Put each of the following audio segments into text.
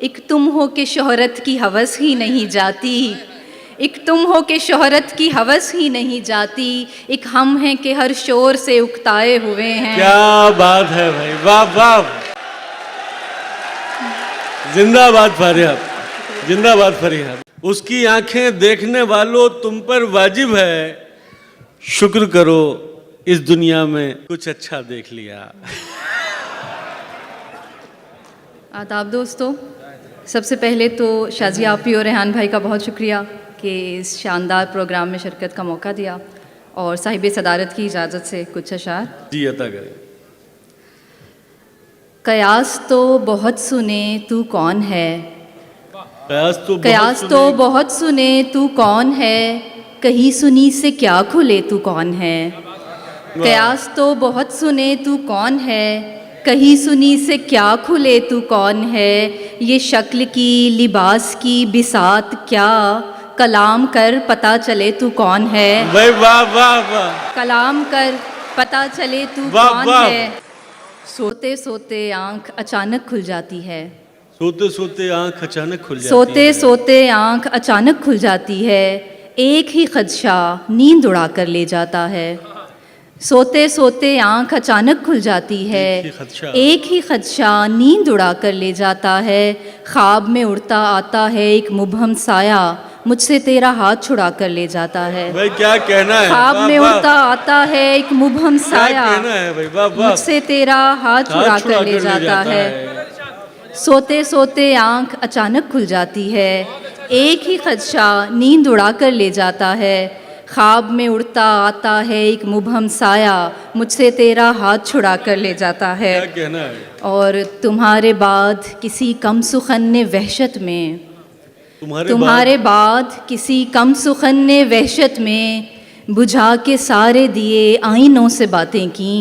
एक तुम हो के शोहरत की हवस ही नहीं जाती, एक तुम हो के शोहरत की हवस ही नहीं जाती, एक हम हैं कि हर शोर से उकताए हुए हैं। क्या बात है भाई, वाह वाह, जिंदाबाद फरियाद, जिंदाबाद फरियाद। उसकी आंखें देखने वालों तुम पर वाजिब है, शुक्र करो इस दुनिया में कुछ अच्छा देख लिया। आदाब दोस्तों, सबसे पहले तो शाजी आपी और रेहान भाई का बहुत शुक्रिया कि इस शानदार प्रोग्राम में शिरकत का मौका दिया और साहिब सदारत की इजाज़त से कुछ अशार जी अता करें। कयास तो बहुत सुने तू कौन है, कयास तो बहुत सुने तू कौन है, कहीं सुनी से क्या खुले तू कौन है। कयास तो बहुत सुने तू कौन है, कहीं सुनी से क्या खुले तू कौन है। ये शक्ल की लिबास की बिसात क्या, कलाम कर पता चले तू कौन है। भाई वाह वाह वाह, कलाम कर पता चले तू वाह, कौन वाह। है। सोते सोते आंख अचानक खुल जाती है, सोते सोते आंख अचानक खुल जाती सोते है। सोते आंख अचानक खुल जाती है, एक ही खदशा नींद उड़ा कर ले जाता है। सोते सोते आंख अचानक खुल जाती है, एक ही खदशा नींद उड़ा कर ले जाता है। ख्वाब में उड़ता आता है एक मुबहम साया, मुझसे तेरा हाथ छुड़ा कर ले जाता है। भाई क्या कहना है, ख्वाब वाह, में वाह। उड़ता आता है एक मुबहम क्या साया, कहना है भाई, वाह वाह। मुझसे तेरा हाथ छुड़ा कर ले जाता है। सोते सोते आंख अचानक खुल जाती है, एक ही खदशा नींद उड़ा कर ले जाता है। ख्वाब में उड़ता आता है एक मुबहम साया, मुझसे तेरा हाथ छुड़ा कर ले जाता है। क्या कहना है। और तुम्हारे बाद किसी कम सुखन ने वहशत में, तुम्हारे बाद किसी कम सुखन ने वहशत में, बुझा के सारे दिए आईनों से बातें की।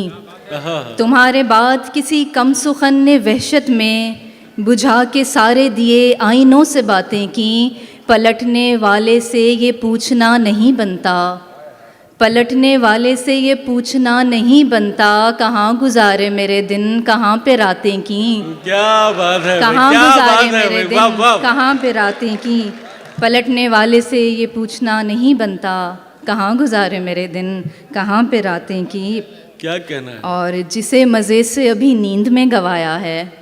तुम्हारे बाद किसी कम सुखन ने वहशत में, बुझा के सारे दिए आईनों से बातें की। पलटने वाले से ये पूछना नहीं बनता, पलटने वाले से ये पूछना नहीं बनता, कहाँ गुजारे मेरे दिन, कहाँ पे रातें की। क्या बात है, कहाँ गुजारे मेरे दिन, वाह वाह। कहाँ पे रातें की। पलटने वाले से ये पूछना नहीं बनता, कहाँ गुजारे मेरे दिन, कहाँ पे रातें की। क्या कहना है। और जिसे मज़े से अभी नींद में गवाया है,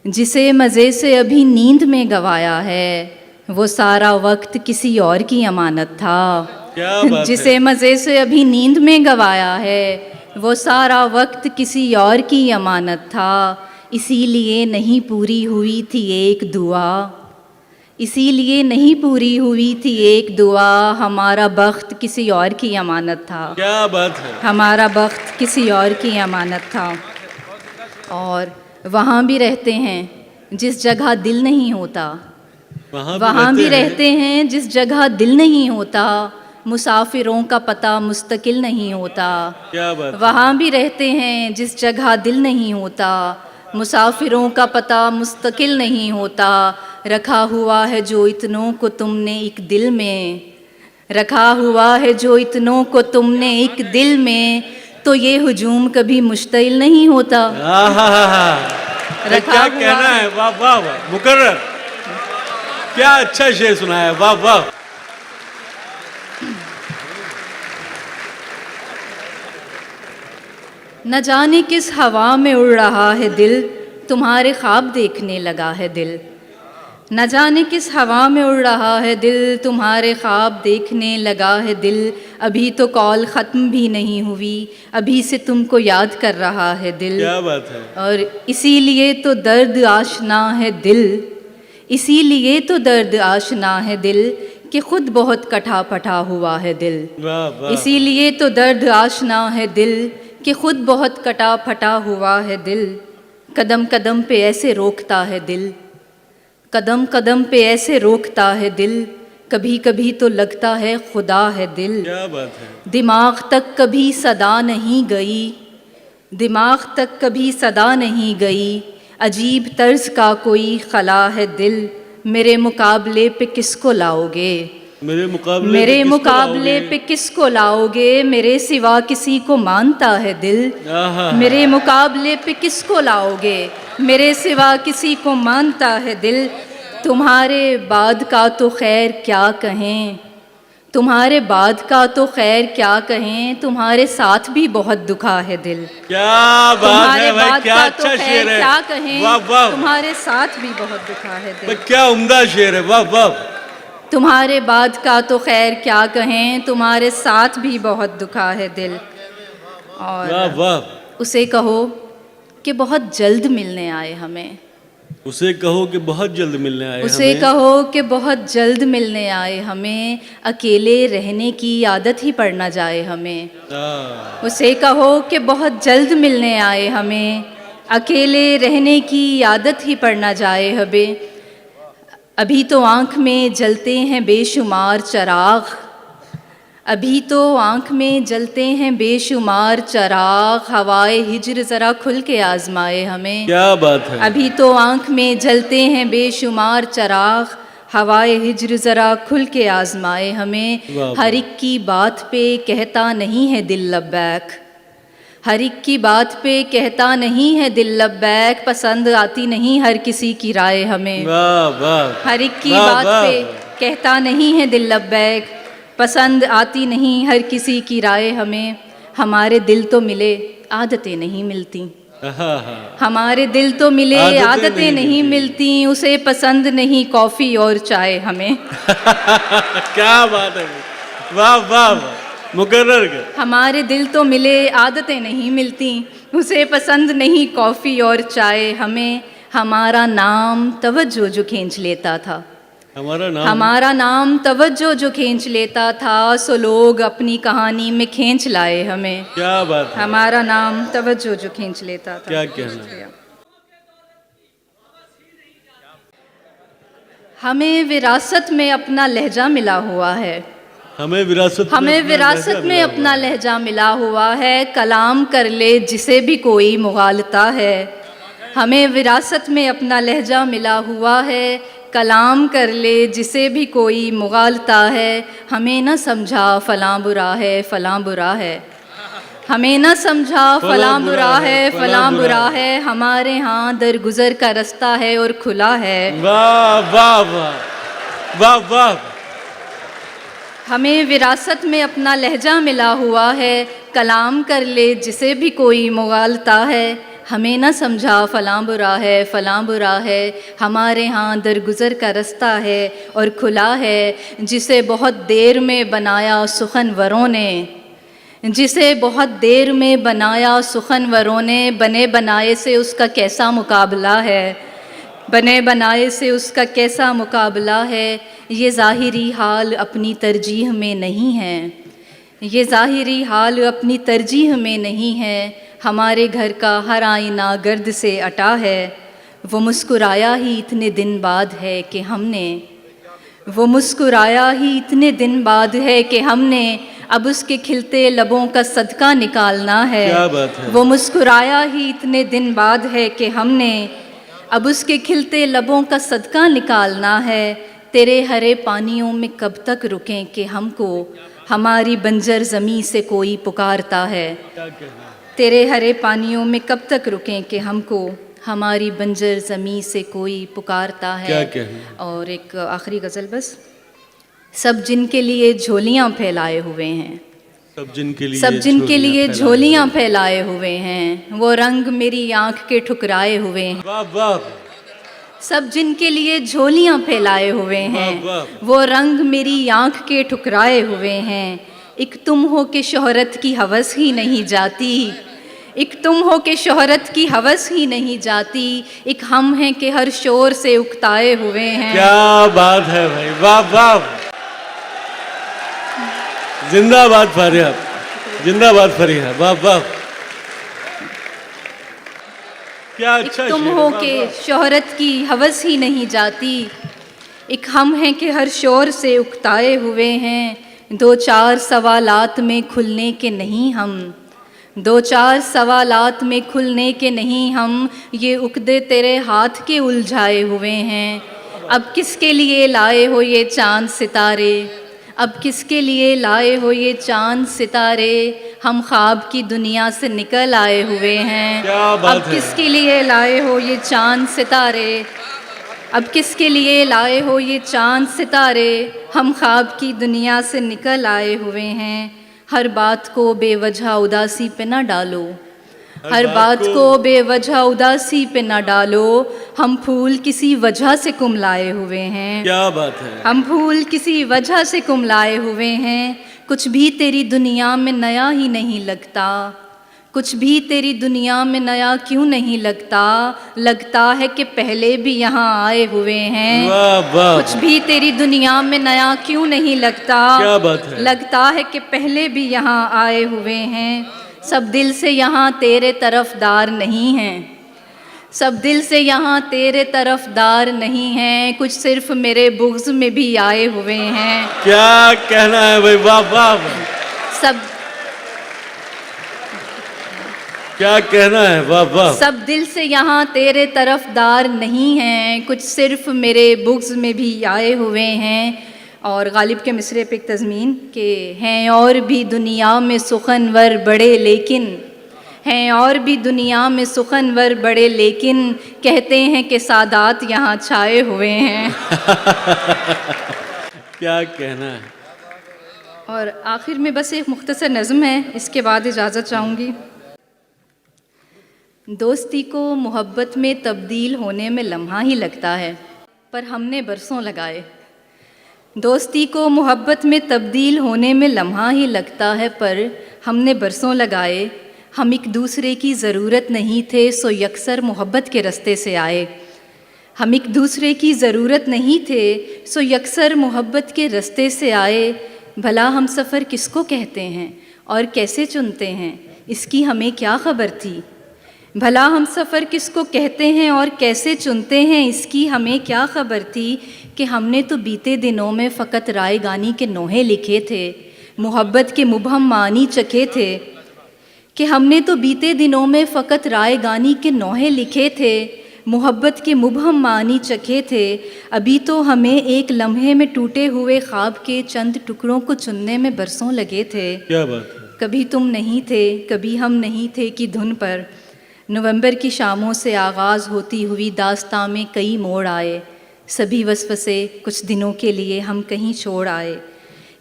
जिसे मज़े से अभी नींद में गवाया है, वो सारा वक्त किसी और की अमानत था। क्या बात जिसे है। मज़े से अभी नींद में गवाया है, वो सारा वक्त किसी और की अमानत था। इसीलिए नहीं पूरी हुई थी एक दुआ, इसीलिए नहीं पूरी हुई थी एक दुआ, हमारा बख्त किसी और की अमानत था। क्या बात है। हमारा बख्त किसी और की अमानत था। और वहाँ भी रहते हैं जिस जगह दिल नहीं होता, वहाँ भी रहते हैं जिस जगह दिल नहीं होता, मुसाफिरों का पता मुस्तकिल नहीं होता। क्या बात। वहाँ भी रहते हैं जिस जगह दिल नहीं होता, मुसाफिरों का पता मुस्तकिल नहीं होता। रखा हुआ है जो इतनों को तुमने एक दिल में, रखा हुआ है जो इतनों को तुमने एक दिल में, तो ये हुजूम कभी मुश्तिल नहीं होता। क्या कहना है, वाह वाह वाह। मुकर्रर, क्या अच्छा शेर सुनाया, वाह वाह। न जाने किस हवा में उड़ रहा है दिल, तुम्हारे ख्वाब देखने लगा है दिल। न जाने किस हवा में उड़ रहा है दिल, तुम्हारे ख्वाब देखने लगा है दिल। अभी तो कॉल ख़त्म भी नहीं हुई, अभी से तुमको याद कर रहा है दिल। क्या बात है। और इसीलिए तो दर्द आशना है दिल, इसीलिए तो दर्द आशना है दिल, कि खुद बहुत कटा पटा हुआ है दिल। वाह वाह। इसीलिए तो दर्द आशना है दिल, कि खुद बहुत कटा फटा हुआ है दिल। कदम कदम पे ऐसे रोकता है दिल, कदम कदम पे ऐसे रोकता है दिल, कभी कभी तो लगता है खुदा है दिल। क्या बात है। दिमाग तक कभी सदा नहीं गई, दिमाग तक कभी सदा नहीं गई, अजीब तर्ज का कोई खला है दिल। मेरे मुकाबले पे किसको लाओगे, मेरे मुकाबले पे किसको लाओगे, मेरे सिवा किसी को मानता है दिल। आहा। मेरे मुकाबले पे किसको लाओगे, मेरे सिवा किसी को मानता है दिल। तुम्हारे बाद का तो खैर क्या कहें, तुम्हारे बाद का तो खैर क्या कहें, तुम्हारे साथ भी बहुत दुखा है दिल। क्या बात तुम्हारे है भाई, बाद क्या का अच्छा तो शेर खैर है। क्या कहें, वाह वाह, तुम्हारे साथ भी बहुत दुखा है दिल। क्या उम्दा शेर है, वाह वाह। तुम्हारे बाद का तो खैर क्या कहें, तुम्हारे साथ भी बहुत दुखा है दिल। वाह और वाह। उसे कहो कि बहुत जल्द मिलने आए हमें, उसे कहो कि बहुत जल्द मिलने आए उसे हमें। कहो कि बहुत जल्द मिलने आए हमें, अकेले रहने की आदत ही पड़ ना जाए हमें। उसे कहो कि बहुत जल्द मिलने आए हमें, अकेले रहने की आदत ही पड़ ना जाए हमें। अभी तो आँख में जलते हैं बेशुमार चराग, अभी तो आँख में जलते हैं बेशुमार चराग, हवाए हिज्र ज़रा खुल के आजमाए हमें। क्या बात है। अभी तो आँख में जलते हैं बेशुमार चराग, हवाए हिज्र ज़रा खुल के आजमाए हमें। वाह। हर एक की बात पे कहता नहीं है दिल लब्बैक, हर एक की बात पे कहता नहीं है दिल लब्बैक, पसंद आती नहीं हर किसी की राय हमें। वाह वाह। हर एक की वाह, बात वाह। पे कहता नहीं है दिल लब्बैक, पसंद आती नहीं हर किसी की राय हमें। हमारे दिल तो मिले आदतें नहीं मिलती, आहा। हमारे दिल तो मिले आदतें आदतें नहीं मिलती, उसे पसंद नहीं कॉफ़ी और चाय हमें। क्या बात है, वाह वाह वाह, मुकर्रर कर। हमारे दिल तो मिले आदतें नहीं मिलती, उसे पसंद नहीं कॉफ़ी और चाय हमें। हमारा नाम तवज्जो जो खींच लेता था, हमारा नाम तवज्जो जो खींच लेता था, सो लोग अपनी कहानी में खींच लाए हमें। क्या बात है। हमारा नाम तवज्जो जो खींच लेता था। क्या कहना। हमें विरासत में अपना लहजा मिला हुआ है, हमें विरासत में अपना लहजा मिला हुआ है, कलाम कर ले जिसे भी कोई मुगालता है। हमें विरासत में अपना लहजा मिला हुआ है, कलाम कर ले जिसे भी कोई मुगालता है। हमें न समझा फ़लाँ बुरा है, फ़लाँ बुरा है, हमें न समझा फ़लाँ बुरा है, फ़लाँ बुरा है। हमारे यहाँ दरगुज़र का रास्ता है और खुला है। वाह वाह वाह वाह वाह। हमें विरासत में अपना लहजा मिला हुआ है, कलाम कर ले जिसे भी कोई मुगालता है। हमें न समझा फ़लाँ बुरा है, फ़लाँ बुरा है। हमारे यहाँ दरगुज़र का रास्ता है और खुला है, जिसे बहुत देर में बनाया सुखनवरों ने, जिसे बहुत देर में बनाया सुखनवरों ने। बने बनाए से उसका कैसा मुकाबला है, बने बनाए से उसका कैसा मुकाबला है। ये ज़ाहिरी हाल अपनी तरजीह में नहीं है, ये ज़ाहिरी हाल अपनी तरजीह में नहीं है। हमारे घर का हर आईना गर्द से अटा है, वो मुस्कुराया ही इतने दिन बाद है कि हमने, वो मुस्कुराया ही इतने दिन बाद है कि हमने, अब उसके खिलते लबों का सदका निकालना है। क्या बात है। वो मुस्कुराया ही इतने दिन बाद है कि हमने, अब उसके खिलते लबों का सदका निकालना है। तेरे हरे पानियों में कब तक रुकें कि हमको हमारी बंजर ज़मीं से कोई पुकारता है। तेरे हरे पानियों में कब तक रुकें कि हमको हमारी बंजर ज़मीं से कोई पुकारता है। क्या कहना। और एक आखिरी गज़ल बस। सब जिनके लिए झोलियाँ फैलाए हुए हैं, सब जिनके लिए झोलियाँ फैलाए हुए हैं, वो रंग मेरी आँख के ठुकराए हुए हैं। वाह वाह। सब जिनके लिए झोलियाँ फैलाए हुए हैं, वो रंग मेरी आँख के ठुकराए हुए हैं। एक तुम हो के शोहरत की हवस ही नहीं जाती, एक तुम हो के शोहरत की हवस ही नहीं जाती। एक हम हैं कि हर शोर से उकताए हुए हैं। क्या बात है भाई, वाह वाह। जिंदाबाद फारिया, जिंदाबाद फरीहा, वाह वाह। क्या अच्छा। तुम हो के शोहरत की हवस ही नहीं जाती, एक हम हैं कि हर शोर से उकताए हुए हैं। दो चार सवालात में खुलने के नहीं हम, दो चार सवालात में खुलने के नहीं हम, ये उकदे तेरे हाथ के उलझाए हुए हैं। अब किसके लिए लाए हो ये चांद सितारे, अब किसके लिए लाए हो ये चांद सितारे, हम ख्वाब की दुनिया से निकल आए हुए हैं। क्या बात अब है। किसके लिए लाए हो ये चांद सितारे, अब किसके लिए लाए हो ये चांद सितारे, हम ख्वाब की दुनिया से निकल आए हुए हैं। हर बात को बेवजह उदासी पे न डालो, हर बात को बेवजह उदासी पे न डालो, हम फूल किसी वजह से कुमलाए हुए हैं। क्या बात है। हम फूल किसी वजह से कुमलाए हुए हैं। कुछ भी तेरी दुनिया में नया ही नहीं लगता, कुछ भी तेरी दुनिया में नया क्यों नहीं लगता, लगता है कि पहले भी यहाँ आए हुए हैं। वाह वाह। कुछ भी तेरी दुनिया में नया क्यों नहीं लगता, क्या बात है। लगता है कि पहले भी यहाँ आए हुए हैं। सब दिल से यहाँ तेरे तरफदार नहीं हैं, सब दिल से यहाँ तेरे तरफदार नहीं हैं, कुछ सिर्फ मेरे बुग़्ज़ में भी आए हुए हैं। क्या कहना है भाई, वाह वाह वाह। सब क्या कहना है, वाह वाह। सब दिल से यहाँ तेरे तरफदार नहीं हैं, कुछ सिर्फ मेरे बुग़्ज़ में भी आए हुए हैं। और गालिब के मिसरे पे एक तज़मीन के हैं और भी दुनिया में सुखनवर बड़े लेकिन, हैं और भी दुनिया में सुखनवर बड़े लेकिन, कहते हैं कि सादात यहाँ छाए हुए हैं। क्या कहना है। और आखिर में बस एक मुख्तसर नज़्म है, इसके बाद इजाज़त चाहूँगी। दोस्ती को मोहब्बत में तब्दील होने में लम्हा ही लगता है, पर हमने बरसों लगाए। दोस्ती को मोहब्बत में तब्दील होने में लम्हा ही लगता है, पर हमने बरसों लगाए। हम एक दूसरे की ज़रूरत नहीं थे, सो यकसर मोहब्बत के रास्ते से आए। हम एक दूसरे की ज़रूरत नहीं थे, सो यकसर मोहब्बत के रास्ते से आए। भला हम सफ़र किसको कहते हैं और कैसे चुनते हैं, इसकी हमें क्या ख़बर थी। भला हम सफ़र किसको कहते हैं और कैसे चुनते हैं, इसकी हमें क्या ख़बर थी। कि हमने तो बीते दिनों में फ़कत राय गानी के नोहे लिखे थे, मोहब्बत के मुबहम मानी चखे थे। कि हमने तो बीते दिनों में फ़कत राय गानी के नोहे लिखे थे, मोहब्बत के मुबहम मानी चखे थे। अभी तो हमें एक लम्हे में टूटे हुए ख्वाब के चंद टुकड़ों को चुनने में बरसों लगे थे। क्या बात है। कभी तुम नहीं थे, कभी हम नहीं थे कि धुन पर नवंबर की शामों से आगाज़ होती हुई दास्तां में कई मोड़ आए। सभी वसवसे कुछ दिनों के लिए हम कहीं छोड़ आए।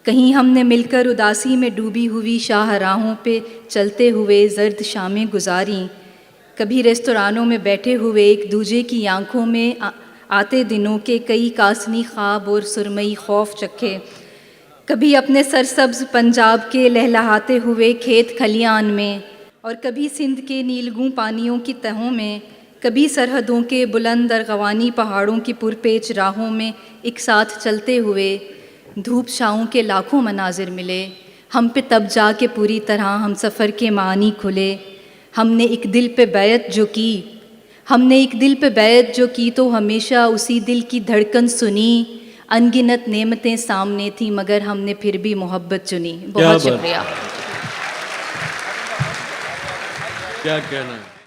कहीं हमने मिलकर उदासी में डूबी हुई शाहराहों पे चलते हुए जर्द शामें गुजारी। कभी रेस्तरानों में बैठे हुए एक दूजे की आंखों में आते दिनों के कई कासनी ख्वाब और सुरमई खौफ चखे। कभी अपने सरसब्ज पंजाब के लहलहाते हुए खेत खलियान में, और कभी सिंध के नीलगूं पानियों की तहों में, कभी सरहदों के बुलंद अरगवानी पहाड़ों की पुरपेच राहों में एक साथ चलते हुए। धूप छाँव के लाखों मनाजिर मिले हम पे, तब जाके पूरी तरह हम सफ़र के मानी खुले। हमने एक दिल पे बैत जो की, हमने एक दिल पे बैत जो की, तो हमेशा उसी दिल की धड़कन सुनी। अनगिनत नेमतें सामने थी, मगर हमने फिर भी मोहब्बत चुनी। बहुत शुक्रिया। क्या कहना है।